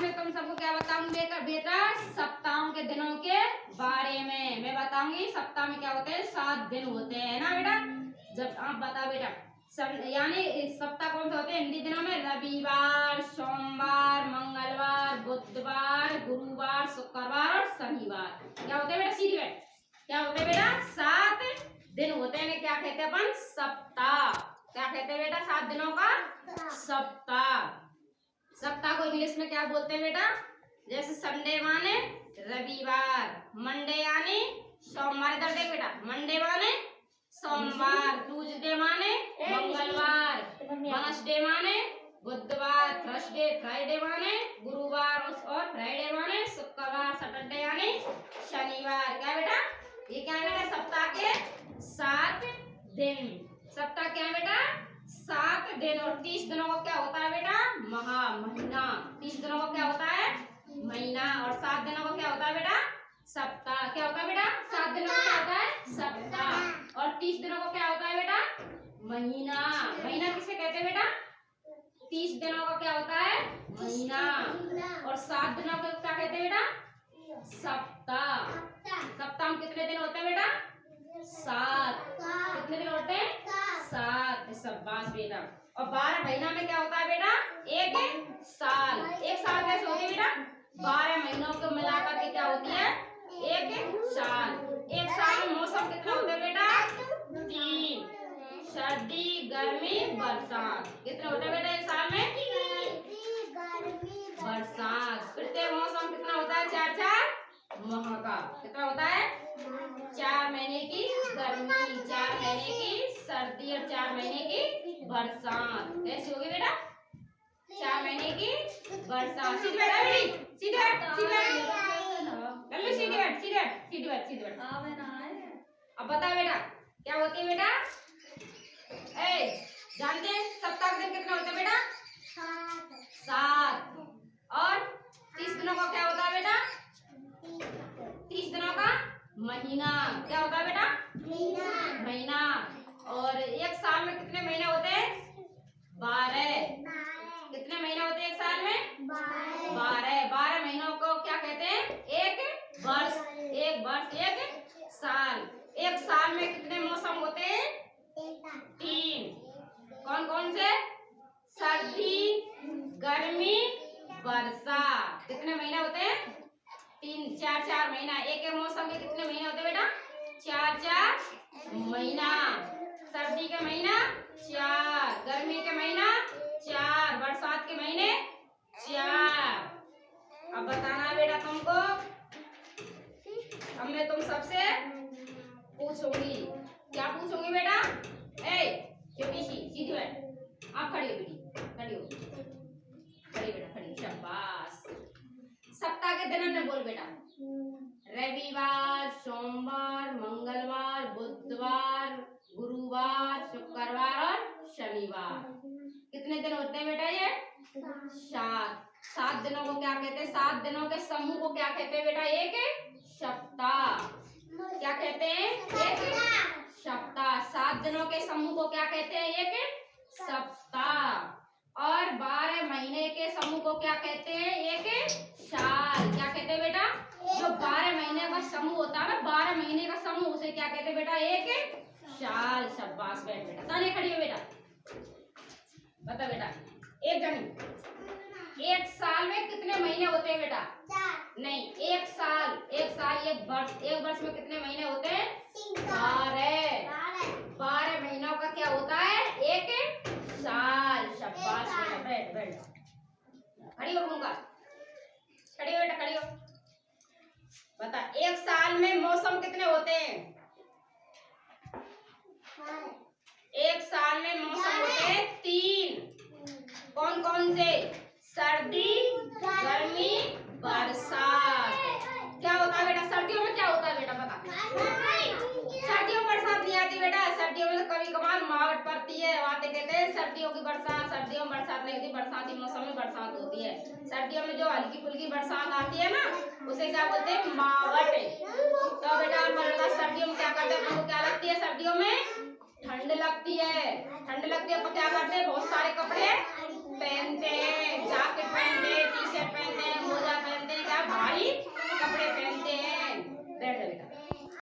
आज मैं तुम सबको क्या बताऊंगी बेटा बेटा सप्ताहों के दिनों के बारे में मैं बताऊंगी। सप्ताह में क्या होते हैं 7 दिन होते हैं ना बेटा। जब आप बताओ बेटा यानी सप्ताह कौन से होते हैं हिंदी दिनों में? रविवार, सोमवार, मंगलवार, बुधवार, गुरुवार, शुक्रवार और शनिवार। क्या होते हैं बेटा? सीधी बात क्या होते हैं बेटा? 7 दिन होते हैं। क्या कहते हैं अपन? सप्ताह। क्या कहते हैं बेटा? 7 दिनों का सप्ताह। सप्ताह को इंग्लिश में क्या बोलते हैं बेटा? जैसे संडे माने रविवार, मंडे यानी सोमवार। इधर देख बेटा, मंडे माने सोमवार, ट्यूसडे माने मंगलवार, वेडनेसडे माने बुधवार, थर्सडे फ्राइडे माने गुरुवार और फ्राइडे माने शुक्रवार, सैटरडे यानी शनिवार। क्या बेटा? ये क्या है बेटा? सप्ताह के 7 दिन। सप्ताह क्या है बेटा? 7 दिन। और 30 दिनों को क्या होता है बेटा? महीना। 30 दिनों को क्या होता है? महीना। और 7 दिनों को क्या होता है बेटा? सप्ताह। क्या होता है बेटा? 7 दिनों को क्या होता है? सप्ताह। और 30 दिनों को क्या होता है बेटा? महीना। महीना किसे कहते हैं बेटा? 30 दिनों का क्या होता है? महीना। और 7 दिनों को क्या कहते हैं बेटा? सप्ताह। सप्ताह में कितने दिन होते हैं बेटा? 7। कितने दिन होते हैं? 7। शाबाश बेटा। और 12 महीना में क्या होता है बेटा? एक साल। एक साल कैसे होती है बेटा? 12 महीनों को मिलाकर के क्या होती है? एक साल। एक साल में मौसम कितना होता है बेटा? 3। सर्दी, गर्मी, बरसात। कितने होते हैं बेटा एक साल में? बरसात। फिर मौसम कितना होता है? 4 माह का। कितना होता है? 4 महीने की गर्मी, 4 महीने की सर्दी और 4 महीने की बरसात। कैसी होगी बेटा? 4 महीने की बरसात। सीधी बैठ बेटी, सीधी बैठ, सीधी बैठ, लल्लू सीधी बैठ, सीधी बैठ, सीधी बैठ, सीधी बैठ। अब बता बेटा क्या होती है बेटा? जानते हैं सप्ताह के दिन कितने होते हैं बेटा? 7। और 30 दिनों का क्या होता है बेटा? 30 दिनों का महीना। क्या होता है बेटा? महीना। और एक साल में कितने महीने होते हैं? 12। कितने महीने होते हैं एक साल में? 12। 12 महीनों को क्या कहते हैं? एक वर्ष। एक वर्ष एक साल। एक साल में कितने मौसम होते हैं? 3। कौन कौन से? सर्दी, गर्मी, वर्षा। कितने महीने होते हैं? 3। 4 महीना। एक मौसम के कितने महीने होते हैं बेटा? 4 महीना। सर्दी के महीना 4, गर्मी के महीना 4, बरसात के महीने 4। अब बताना बेटा तुमको। अब मैं तुम सबसे पूछूंगी। क्या पूछूंगी बेटा? छोटी सी सीधी बैठ। आप खड़ी हो बेटी, खड़ी हो, खड़ी बेटा, खड़ी। शाबाश। सप्ताह के दिन में बोल बेटा। रविवार, सोमवार, मंगलवार, बुधवार, गुरुवार, शुक्रवार और शनिवार। कितने दिन होते हैं बेटा ये? 7। 7 दिनों को क्या कहते हैं? 7 दिनों के समूह को क्या कहते हैं बेटा? एक सप्ताह। क्या कहते हैं? एक सप्ताह। 7 दिनों के समूह को क्या कहते हैं? एक सप्ताह। और 12 महीने के समूह को क्या कहते हैं? एक साल। क्या कहते हैं बेटा? जो 12 महीने का समूह होता है ना, 12 महीने का समूह, उसे क्या कहते हैं बेटा? एक साल। शाबाश। बैठ बेटा, ताने खड़ी हो बेटा। बता बेटा एक जनी, एक साल में कितने महीने होते हैं बेटा? 4। नहीं, एक साल, एक साल, एक वर्ष। एक वर्ष में कितने महीने होते हैं? 12। 12 महीनों का क्या होता है? एक साल। शाबाश बेटा। बैठ बैठ, खड़ी हो दूंगा, खड़ी हो बेटा, खड़ी हो। बता एक साल में मौसम कितने होते हैं? एक साल में मौसम होते हैं 3। कौन कौन से? सर्दी, गर्मी, बरसात। क्या होता है बेटा सर्दियों में? क्या होता है बेटा बता? सर्दियों में बरसात नहीं आती बेटा। सर्दियों में तो कभी कभार मावट पड़ती है। बातें कहते हैं सर्दियों की बरसात, सर्दियों में बरसात नहीं होती, बरसाती मौसम में बरसात होती है। सर्दियों में जो हल्की फुल्की बरसात आती है ना, उसे क्या बोलते हैं? मावट। तो बेटा सर्दियों में क्या करते हैं? क्या लगती है सर्दियों में? ठंड लगती है। ठंड लगती है तो क्या करते हैं? बहुत सारे कपड़े पहनते हैं, जैकेट पहनते हैं,